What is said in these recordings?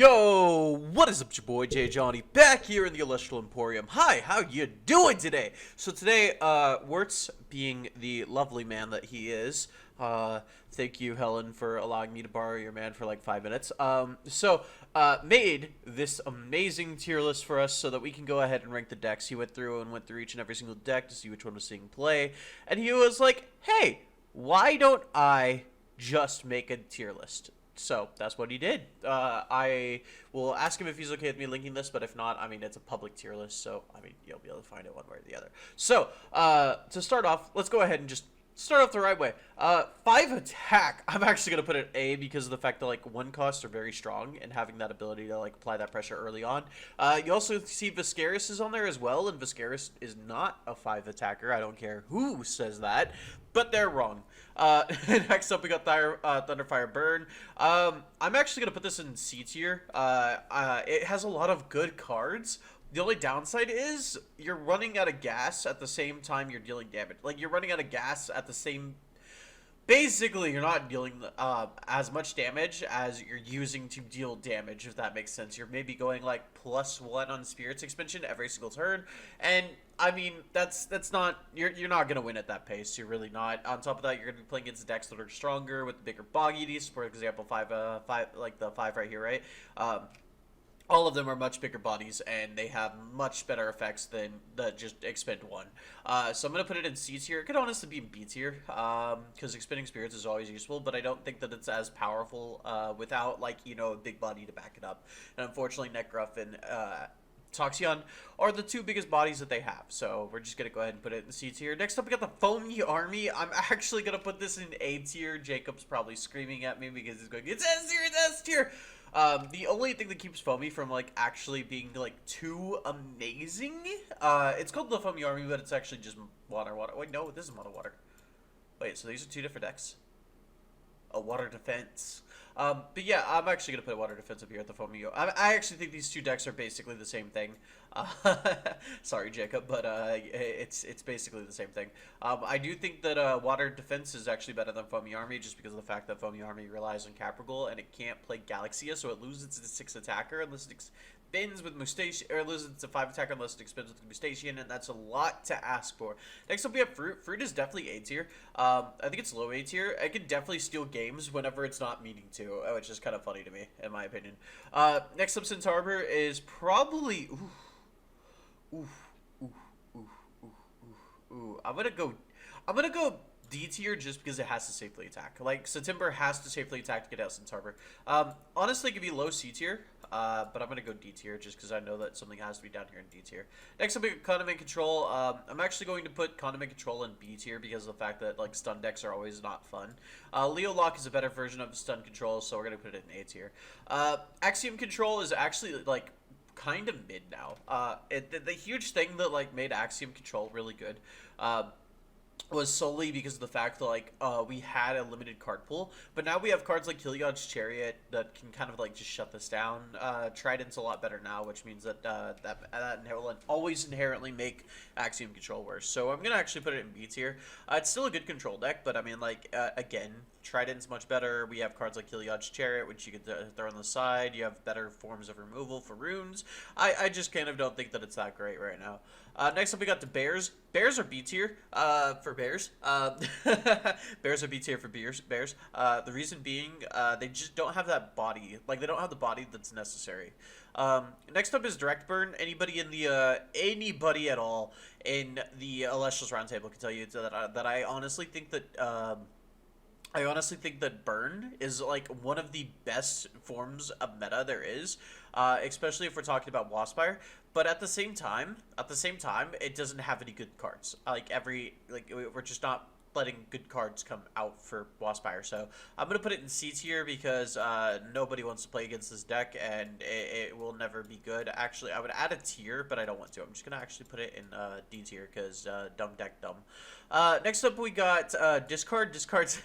Yo, what is up, it's your boy Jay Johnny, back here in the Elestral Emporium. Hi, how you doing today? So today, Wirtz, being the lovely man that he is, thank you, Helen, for allowing me to borrow your man for like 5 minutes, made this amazing tier list for us so that we can go ahead and rank the decks. He went through each and every single deck to see which one was seeing play, and he was like, hey, why don't I just make a tier list? So that's what he did. I will ask him if he's okay with me linking this, but if not, I mean, it's a public tier list, so, I mean, you'll be able to find it one way or the other. So, to start off, let's go ahead and just start off the right way. 5 attack, I'm actually going to put it A because of the fact that, like, 1 costs are very strong, and having that ability to, like, apply that pressure early on. You also see Viscaris is on there as well, and Viscaris is not a 5 attacker. I don't care who says that, but they're wrong. Next up, we got Thunderfire Burn. I'm actually going to put this in C tier. It has a lot of good cards. The only downside is you're running out of gas at the same time you're dealing damage. Like, you're running out of gas at the same... Basically, you're not dealing as much damage as you're using to deal damage, if that makes sense. You're maybe going, like, +1 on Spirit's Expansion every single turn, and, I mean, that's not... You're not going to win at that pace. You're really not. On top of that, you're going to be playing against decks that are stronger with bigger boggies. For example, 5, like the 5 right here, right? All of them are much bigger bodies, and they have much better effects than the just expend 1. So I'm going to put it in C tier. It could honestly be in B tier, because expending spirits is always useful, but I don't think that it's as powerful without, like, you know, a big body to back it up. And unfortunately, Nekruff and Toxion are the 2 biggest bodies that they have, so we're just going to go ahead and put it in C tier. Next up, we got the Foamy Army. I'm actually going to put this in A tier. Jacob's probably screaming at me because he's going, it's S tier, it's S tier! The only thing that keeps Foamy from, like, actually being, like, too amazing, it's called the Foamy Army, but it's actually just water. Wait, no, this is mono water. Wait, so these are 2 different decks? A water defense. But yeah, I'm actually going to put water defense up here at the Foamy. I actually think these 2 decks are basically the same thing. Sorry, Jacob, but it's basically the same thing. I do think that water defense is actually better than Foamy Army just because of the fact that Foamy Army relies on Caprigal and it can't play Galaxia, so it loses its 6 attacker unless it expends with Mustache, or loses its 5 attacker unless it expends with Mustachian, and that's a lot to ask for. Next up, we have Fruit. Fruit is definitely A tier. I think it's low A tier. It can definitely steal games whenever it's not meaning to, which is kind of funny to me, in my opinion. Next up, Since Harbor is probably... I'm gonna go D tier just because it has to safely attack. Like, September has to safely attack to get out Since Harbor. Honestly, it could be low C tier, but I'm gonna go D tier just because I know that something has to be down here in D tier. Next up, we got Condiment Control. I'm actually going to put Condiment Control in B tier because of the fact that, like, stun decks are always not fun. Leo Lock is a better version of stun control, so we're gonna put it in A tier. Axiom Control is actually, like, kind of mid now. The huge thing that, like, made Axiom Control really good was solely because of the fact that, like, we had a limited card pool, but now we have cards like Heliod's Chariot that can kind of, like, just shut this down. Trident's a lot better now, which means that that will always inherently make Axiom Control worse. So I'm gonna actually put it in B tier. It's still a good control deck, but I mean, like, again, Trident's much better. We have cards like Heliod's Chariot, which you could throw on the side. You have better forms of removal for runes. I just kind of don't think that it's that great right now. Next up, we got the Bears. Bears are B tier for Bears. Bears are B tier for Bears. The reason being, they just don't have that body. Like, they don't have the body that's necessary. Next up is Direct Burn. Anybody in the anybody at all in the Elestrals Roundtable can tell you that I honestly think that Burn is, like, one of the best forms of meta there is, especially if we're talking about Waspire. But at the same time, it doesn't have any good cards. We're just not letting good cards come out for Waspire. So I'm gonna put it in C tier because nobody wants to play against this deck, and it will never be good. Actually, I would add a tier, but I don't want to. I'm just gonna actually put it in D tier because dumb deck, dumb. Next up, we got discard. Discards.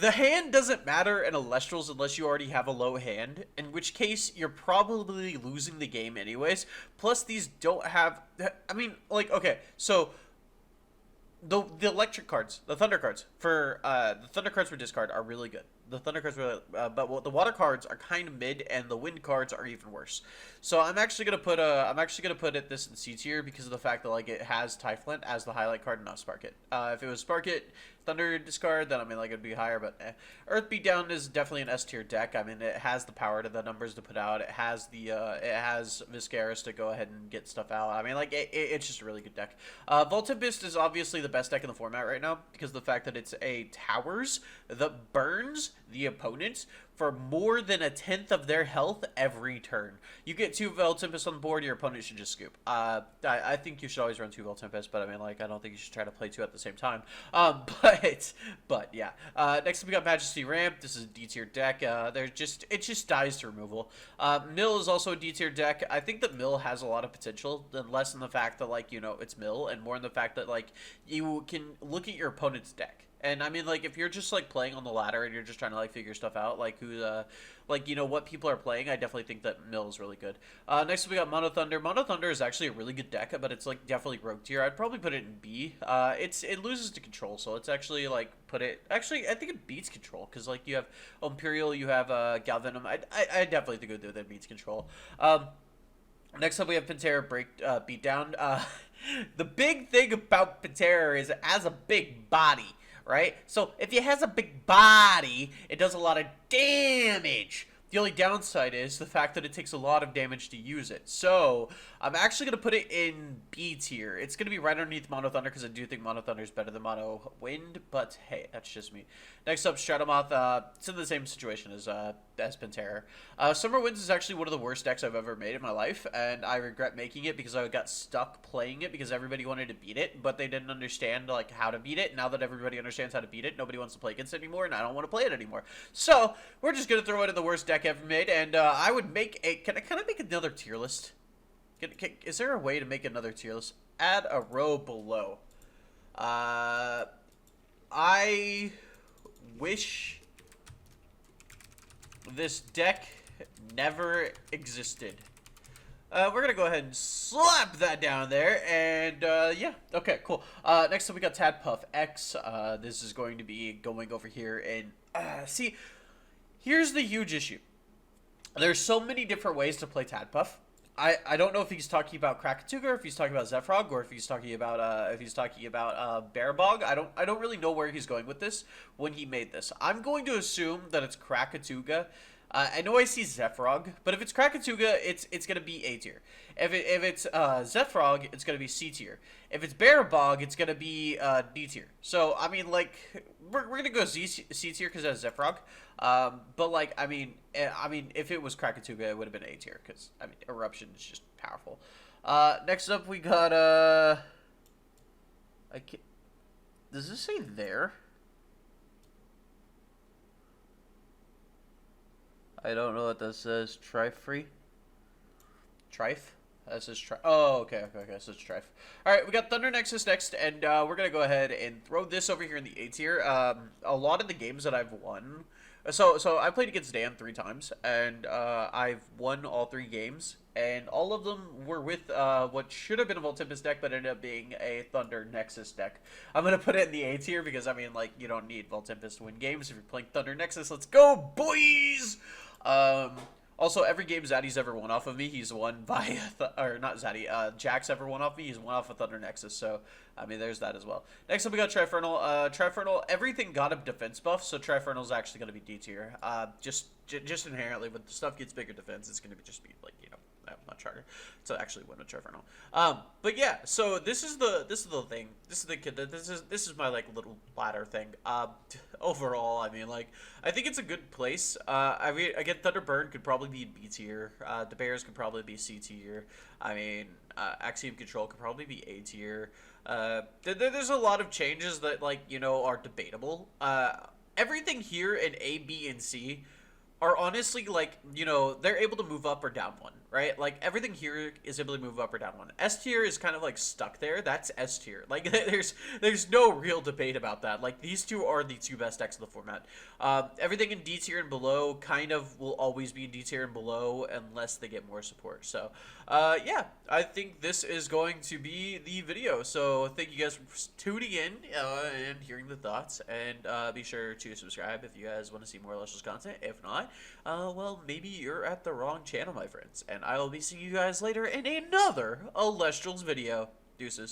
The hand doesn't matter in Elestrals unless you already have a low hand, in which case you're probably losing the game anyways. Plus, these don't have... I mean, like, okay, so the electric cards, the thunder cards for discard are really good. the thunder cards really, but the water cards are kind of mid, and the wind cards are even worse. So I'm actually gonna put it this in C tier because of the fact that like it has Typhlant as the highlight card and not Spark It. If it was Spark It, Thunder discard, then I mean like it'd be higher, but Earth Beatdown is definitely an S tier deck. I mean it has the power to the numbers to put out. It has it has Viscaris to go ahead and get stuff out. I mean like it's just a really good deck. Volt Tempest is obviously the best deck in the format right now because of the fact that it's a towers that burns the opponents for more than a tenth of their health every turn. You get 2 Volt Tempest on the board, your opponent should just scoop. I think you should always run 2 Volt Tempest, but I mean, like, I don't think you should try to play 2 at the same time. But yeah. Next up, we got Majesty Ramp. This is a D tier deck. It just dies to removal. Mill is also a D tier deck. I think that Mill has a lot of potential, less in the fact that, like, you know, it's Mill, and more in the fact that, like, you can look at your opponent's deck. And I mean, like, if you're just like playing on the ladder and you're just trying to like figure stuff out, like like, you know, what people are playing, I definitely think that Mill is really good. Next we got Mono Thunder. Mono Thunder is actually a really good deck, but it's like definitely rogue tier. I'd probably put it in B. It loses to control, so it's actually like I think it beats control because like you have Imperial, you have Galvenom. I definitely think it beats control. Next up we have Pantera Beatdown. The big thing about Pantera is it has a big body. Right? So, if it has a big body, it does a lot of damage. The only downside is the fact that it takes a lot of damage to use it. So, I'm actually going to put it in B tier. It's going to be right underneath Mono Thunder because I do think Mono Thunder is better than Mono Wind. But, hey, that's just me. Next up, Stratomoth. It's in the same situation as Pantera. Summer Winds is actually one of the worst decks I've ever made in my life. And I regret making it because I got stuck playing it because everybody wanted to beat it. But they didn't understand like how to beat it. Now that everybody understands how to beat it, nobody wants to play against it anymore. And I don't want to play it anymore. So, we're just going to throw it in the worst deck ever made, and I would make a. Can I make another tier list? Is there a way to make another tier list? Add a row below. I wish this deck never existed. We're gonna go ahead and slap that down there, and yeah, okay, cool. Next up we got Tadpuff X. This is going to be going over here, and see, here's the huge issue. There's so many different ways to play Tadpuff. I don't know if he's talking about Krakatuga, or if he's talking about Zephyrog, or if he's talking about Bearbog. I don't really know where he's going with this when he made this. I'm going to assume that it's Krakatuga. I know I see Zephyrog, but if it's Krakatuga, it's gonna be A tier. If it's Zephyrog, it's gonna be C tier. If it's Bearbog, it's gonna be D tier. So I mean, like we're gonna go C tier because it has Zephyrog. But like I mean, if it was Krakatuga, it would have been A tier because I mean, Eruption is just powerful. Next up, we got does this say there? I don't know what this says. Trife-free? Trife? That says Trife. Oh, okay. So it's Trife. Alright, we got Thunder Nexus next, and we're going to go ahead and throw this over here in the A tier. A lot of the games that I've won... So I played against Dan 3 times, and I've won all 3 games, and all of them were with what should have been a Volt Tempest deck, but ended up being a Thunder Nexus deck. I'm going to put it in the A tier because, I mean, like, you don't need Volt Tempest to win games if you're playing Thunder Nexus. Let's go, boys! Also, every game Zaddy's ever won off of me, he's won by, or not Zaddy, Jack's ever won off me, he's won off of Thunder Nexus, so, I mean, there's that as well. Next up, we got Trifernal. Trifernal, everything got a defense buff, so Trifernal's actually going to be D tier. Just inherently, when the stuff gets bigger defense, it's going to just be, like, you know, much harder to actually win with Trifernal. But yeah, so this is the thing. This is my like little ladder thing. Overall, I mean, like, I think it's a good place. I mean, again, Thunderburn could probably be B tier. The Bears could probably be C tier. I mean, Axiom Control could probably be A tier. There's a lot of changes that, like, you know, are debatable. Everything here in A, B, and C are honestly like, they're able to move up or down one, right? Like everything here is able to move up or down one. S tier is kind of like stuck there. That's S tier. Like there's no real debate about that. Like these two are the two best decks of the format. Everything in D tier and below kind of will always be in D tier and below unless they get more support. So yeah, I think this is going to be the video. So thank you guys for tuning in and hearing the thoughts, and be sure to subscribe if you guys want to see more Elestrals content. If not, well, maybe you're at the wrong channel, my friends, and I will be seeing you guys later in another Elestrals video. Deuces.